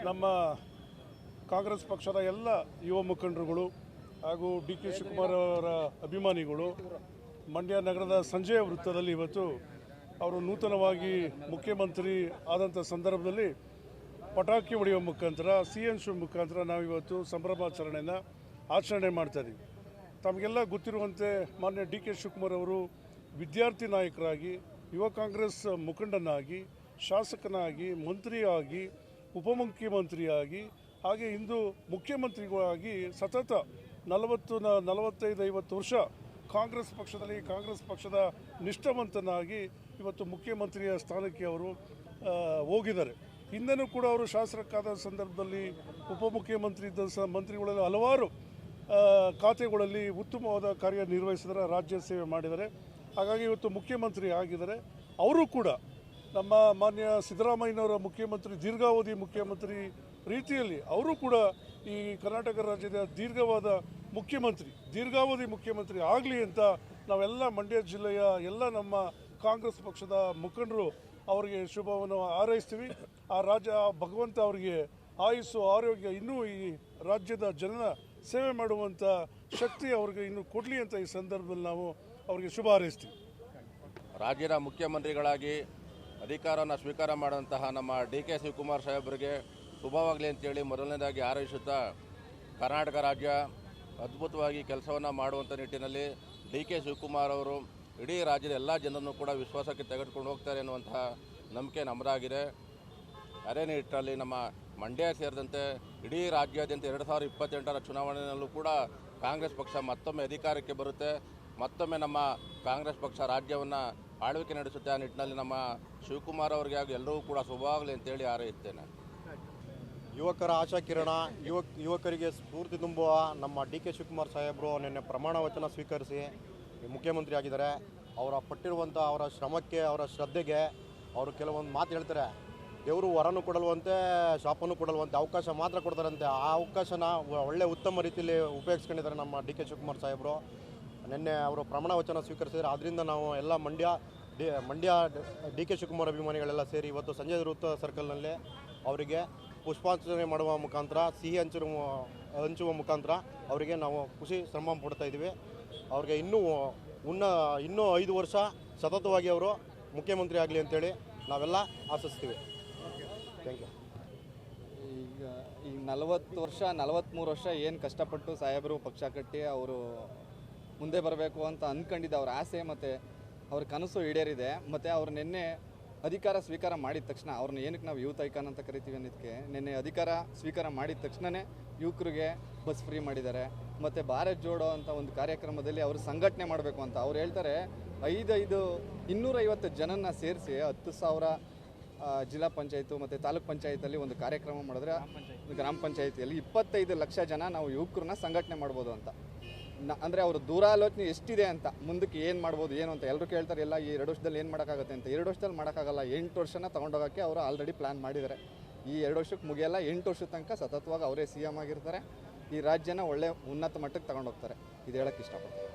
ನಮ್ಮ ಕಾಂಗ್ರೆಸ್ ಪಕ್ಷದ ಎಲ್ಲ ಯುವ ಮುಖಂಡರುಗಳು ಹಾಗೂ ಡಿ ಕೆ ಶಿವಕುಮಾರ್ ಅವರ ಅಭಿಮಾನಿಗಳು ಮಂಡ್ಯ ನಗರದ ಸಂಜೆಯ ವೃತ್ತದಲ್ಲಿ ಇವತ್ತು ಅವರು ನೂತನವಾಗಿ ಮುಖ್ಯಮಂತ್ರಿ ಆದಂಥ ಸಂದರ್ಭದಲ್ಲಿ ಪಟಾಕಿ ಹೊಡೆಯುವ ಮುಖಾಂತರ CN ಮುಖಾಂತರ ನಾವಿವತ್ತು ಸಂಭ್ರಮಾಚರಣೆಯನ್ನು ಆಚರಣೆ ಮಾಡ್ತಾಯಿದ್ದೀವಿ. ತಮಗೆಲ್ಲ ಗೊತ್ತಿರುವಂತೆ ಮಾನ್ಯ ಡಿ ಕೆ ಶಿವಕುಮಾರ್ ಅವರು ವಿದ್ಯಾರ್ಥಿ ನಾಯಕರಾಗಿ, ಯುವ ಕಾಂಗ್ರೆಸ್ ಮುಖಂಡನಾಗಿ, ಶಾಸಕನಾಗಿ, ಮಂತ್ರಿಯಾಗಿ, ಉಪಮುಖ್ಯಮಂತ್ರಿಯಾಗಿ, ಹಾಗೆ ಇಂದು ಮುಖ್ಯಮಂತ್ರಿಗಳಾಗಿ ಸತತ 45-50 ವರ್ಷ ಕಾಂಗ್ರೆಸ್ ಪಕ್ಷದ ನಿಷ್ಠಾವಂತನಾಗಿ ಇವತ್ತು ಮುಖ್ಯಮಂತ್ರಿಯ ಸ್ಥಾನಕ್ಕೆ ಅವರು ಹೋಗಿದ್ದಾರೆ. ಹಿಂದೆನೂ ಕೂಡ ಅವರು ಶಾಸಕರಾದ ಸಂದರ್ಭದಲ್ಲಿ ಉಪಮುಖ್ಯಮಂತ್ರಿ ಇದ್ದ ಮಂತ್ರಿಗಳಲ್ಲಿ ಹಲವಾರು ಖಾತೆಗಳಲ್ಲಿ ಉತ್ತಮವಾದ ಕಾರ್ಯನಿರ್ವಹಿಸಿದರೆ, ರಾಜ್ಯ ಸೇವೆ ಮಾಡಿದ್ದಾರೆ. ಹಾಗಾಗಿ ಇವತ್ತು ಮುಖ್ಯಮಂತ್ರಿ ಆಗಿದ್ದಾರೆ. ಅವರು ಕೂಡ ನಮ್ಮ ಮಾನ್ಯ ಸಿದ್ದರಾಮಯ್ಯನವರ ಮುಖ್ಯಮಂತ್ರಿ, ದೀರ್ಘಾವಧಿ ಮುಖ್ಯಮಂತ್ರಿ ರೀತಿಯಲ್ಲಿ ಅವರು ಕೂಡ ಈ ಕರ್ನಾಟಕ ರಾಜ್ಯದ ದೀರ್ಘಾವಧಿ ಮುಖ್ಯಮಂತ್ರಿ ಆಗಲಿ ಅಂತ ನಾವೆಲ್ಲ ಮಂಡ್ಯ ಜಿಲ್ಲೆಯ ಎಲ್ಲ ನಮ್ಮ ಕಾಂಗ್ರೆಸ್ ಪಕ್ಷದ ಮುಖಂಡರು ಅವರಿಗೆ ಶುಭವನ್ನು ಹಾರೈಸ್ತೀವಿ. ಆ ಭಗವಂತ ಅವರಿಗೆ ಆಯುಸ್ಸು, ಆರೋಗ್ಯ, ಇನ್ನೂ ಈ ರಾಜ್ಯದ ಜನರ ಸೇವೆ ಮಾಡುವಂಥ ಶಕ್ತಿ ಅವ್ರಿಗೆ ಇನ್ನೂ ಕೊಡಲಿ ಅಂತ ಈ ಸಂದರ್ಭದಲ್ಲಿ ನಾವು ಅವರಿಗೆ ಶುಭ ಹಾರೈಸ್ತೀವಿ. ರಾಜ್ಯದ ಮುಖ್ಯಮಂತ್ರಿಗಳಾಗಿ ಅಧಿಕಾರವನ್ನು ಸ್ವೀಕಾರ ಮಾಡಿದಂತಹ ನಮ್ಮ ಡಿ ಕೆ ಶಿವಕುಮಾರ್ ಸಾಹೇಬರಿಗೆ ಶುಭವಾಗಲಿ ಅಂತೇಳಿ ಮೊದಲನೇದಾಗಿ ಹಾರೈಸುತ್ತಾ, ಕರ್ನಾಟಕ ರಾಜ್ಯ ಅದ್ಭುತವಾಗಿ ಕೆಲಸವನ್ನು ಮಾಡುವಂಥ ನಿಟ್ಟಿನಲ್ಲಿ ಡಿ ಕೆ ಶಿವಕುಮಾರ್ ಅವರು ಇಡೀ ರಾಜ್ಯದ ಎಲ್ಲ ಜನರನ್ನು ಕೂಡ ವಿಶ್ವಾಸಕ್ಕೆ ತೆಗೆದುಕೊಂಡು ಹೋಗ್ತಾರೆ ಎನ್ನುವಂತಹ ನಂಬಿಕೆ ನಮ್ಮದಾಗಿದೆ. ಅದೇ ನಿಟ್ಟಿನಲ್ಲಿ ನಮ್ಮ ಮಂಡ್ಯ ಸೇರಿದಂತೆ ಇಡೀ ರಾಜ್ಯಾದ್ಯಂತ 2028ರ ಚುನಾವಣೆಯಲ್ಲೂ ಕೂಡ ಕಾಂಗ್ರೆಸ್ ಪಕ್ಷ ಮತ್ತೊಮ್ಮೆ ಅಧಿಕಾರಕ್ಕೆ ಬರುತ್ತೆ. ಮತ್ತೊಮ್ಮೆ ನಮ್ಮ ಕಾಂಗ್ರೆಸ್ ಪಕ್ಷ ರಾಜ್ಯವನ್ನು ಆಳ್ವಿಕೆ ನಡೆಸುತ್ತೆ. ಆ ನಿಟ್ಟಿನಲ್ಲಿ ನಮ್ಮ ಶಿವಕುಮಾರ್ ಅವರಿಗೆ ಹಾಗೂ ಎಲ್ಲರೂ ಕೂಡ ಶುಭವಾಗಲಿ ಅಂತೇಳಿ ಹಾರೈಸುತ್ತೇನೆ. ಯುವಕರ ಆಶಾಕಿರಣ, ಯುವಕರಿಗೆ ಸ್ಫೂರ್ತಿ ತುಂಬುವ ನಮ್ಮ ಡಿ ಕೆ ಶಿವಕುಮಾರ್ ಸಾಹೇಬರು ನಿನ್ನೆ ಪ್ರಮಾಣ ವಚನ ಸ್ವೀಕರಿಸಿ ಮುಖ್ಯಮಂತ್ರಿ ಆಗಿದ್ದಾರೆ. ಅವರ ಪಟ್ಟಿರುವಂಥ ಅವರ ಶ್ರಮಕ್ಕೆ, ಅವರ ಶ್ರದ್ಧೆಗೆ ಅವರು ಕೆಲವೊಂದು ಮಾತು ಹೇಳ್ತಾರೆ. ದೇವರು ವರನೂ ಕೊಡಲ್ವಂತೆ, ಶಾಪನೂ ಕೊಡಲ್ವಂತೆ, ಅವಕಾಶ ಮಾತ್ರ ಕೊಡ್ತಾರಂತೆ. ಆ ಅವಕಾಶನ ಒಳ್ಳೆ ಉತ್ತಮ ರೀತಿಯಲ್ಲಿ ಉಪಯೋಗಿಸ್ಕೊಂಡಿದ್ದಾರೆ ನಮ್ಮ ಡಿ ಕೆ ಶಿವಕುಮಾರ್ ಸಾಹೇಬರು. ನಿನ್ನೆ ಅವರು ಪ್ರಮಾಣ ವಚನ ಸ್ವೀಕರಿಸಿದ್ದಾರೆ. ಆದ್ದರಿಂದ ನಾವು ಎಲ್ಲ ಮಂಡ್ಯ ಡಿ ಕೆ ಶಿವಕುಮಾರ್ ಅಭಿಮಾನಿಗಳೆಲ್ಲ ಸೇರಿ ಇವತ್ತು ಸಂಜೆ ವೃತ್ತ ಸರ್ಕಲ್ನಲ್ಲಿ ಅವರಿಗೆ ಪುಷ್ಪಾರ್ಚನೆ ಮಾಡುವ ಮುಖಾಂತರ, ಸಿಹಿ ಹಂಚುವ ಮುಖಾಂತರ ಅವರಿಗೆ ನಾವು ಖುಷಿ ಸಂಭ್ರಮ ಪಡ್ತಾ ಇದ್ದೀವಿ. ಅವ್ರಿಗೆ ಇನ್ನೂ 5 ವರ್ಷ ಸತತವಾಗಿ ಅವರು ಮುಖ್ಯಮಂತ್ರಿ ಆಗಲಿ ಅಂತೇಳಿ ನಾವೆಲ್ಲ ಆಶಿಸ್ತೀವಿ. Thank you. ಈಗ 43 ವರ್ಷ ಏನು ಕಷ್ಟಪಟ್ಟು ಸಾಹೇಬರು ಪಕ್ಷ ಕಟ್ಟಿ ಅವರು ಮುಂದೆ ಬರಬೇಕು ಅಂತ ಅಂದ್ಕೊಂಡಿದ್ದ ಅವ್ರ ಆಸೆ ಮತ್ತು ಅವ್ರ ಕನಸು ಈಡೇರಿದೆ. ಮತ್ತು ಅವ್ರು ನಿನ್ನೆ ಅಧಿಕಾರ ಸ್ವೀಕಾರ ಮಾಡಿದ ತಕ್ಷಣ, ಅವ್ರನ್ನ ಏನಕ್ಕೆ ನಾವು ಯೂತ್ ಐಕಾನ್ ಅಂತ ಕರಿತೀವಿ ಅನ್ನೋದಕ್ಕೆ, ನಿನ್ನೆ ಅಧಿಕಾರ ಸ್ವೀಕಾರ ಮಾಡಿದ ತಕ್ಷಣವೇ ಯುವಕರಿಗೆ ಬಸ್ ಫ್ರೀ ಮಾಡಿದ್ದಾರೆ. ಮತ್ತು ಭಾರತ್ ಜೋಡೋ ಅಂತ ಒಂದು ಕಾರ್ಯಕ್ರಮದಲ್ಲಿ ಅವರು ಸಂಘಟನೆ ಮಾಡಬೇಕು ಅಂತ ಅವ್ರು ಹೇಳ್ತಾರೆ. 250 ಜನನ ಸೇರಿಸಿ 10,000 ಜಿಲ್ಲಾ ಪಂಚಾಯತು ಮತ್ತು ತಾಲೂಕ್ ಪಂಚಾಯತಲ್ಲಿ ಒಂದು ಕಾರ್ಯಕ್ರಮ ಮಾಡಿದ್ರೆ, ಗ್ರಾಮ ಪಂಚಾಯತಿಯಲ್ಲಿ 25 ಲಕ್ಷ ಜನ ನಾವು ಯುವಕರನ್ನ ಸಂಘಟನೆ ಮಾಡ್ಬೋದು ಅಂತ. ಅಂದರೆ ಅವರು ದೂರಾಲೋಚನೆ ಎಷ್ಟಿದೆ ಅಂತ, ಮುಂದಕ್ಕೆ ಏನು ಮಾಡ್ಬೋದು ಏನು ಅಂತ ಎಲ್ಲರೂ ಕೇಳ್ತಾರೆ. ಎಲ್ಲ ಈ 2 ವರ್ಷದಲ್ಲಿ ಏನು ಮಾಡೋಕ್ಕಾಗುತ್ತೆ ಅಂತ. 2 ವರ್ಷದಲ್ಲಿ ಮಾಡೋಕ್ಕಾಗಲ್ಲ. 8 ವರ್ಷನ ತೊಗೊಂಡೋಗೋಕ್ಕೆ ಅವರು ಆಲ್ರೆಡಿ ಪ್ಲ್ಯಾನ್ ಮಾಡಿದ್ದಾರೆ. ಈ 2 ವರ್ಷಕ್ಕೆ ಮುಗಿಯಲ್ಲ, 8 ವರ್ಷದ ತನಕ ಸತತವಾಗಿ ಅವರೇ CM ಆಗಿರ್ತಾರೆ. ಈ ರಾಜ್ಯನ ಒಳ್ಳೆ ಉನ್ನತ ಮಟ್ಟಕ್ಕೆ ತಗೊಂಡೋಗ್ತಾರೆ. ಇದು ಹೇಳೋಕ್ಕೆ ಇಷ್ಟಪಡ್ತೀನಿ.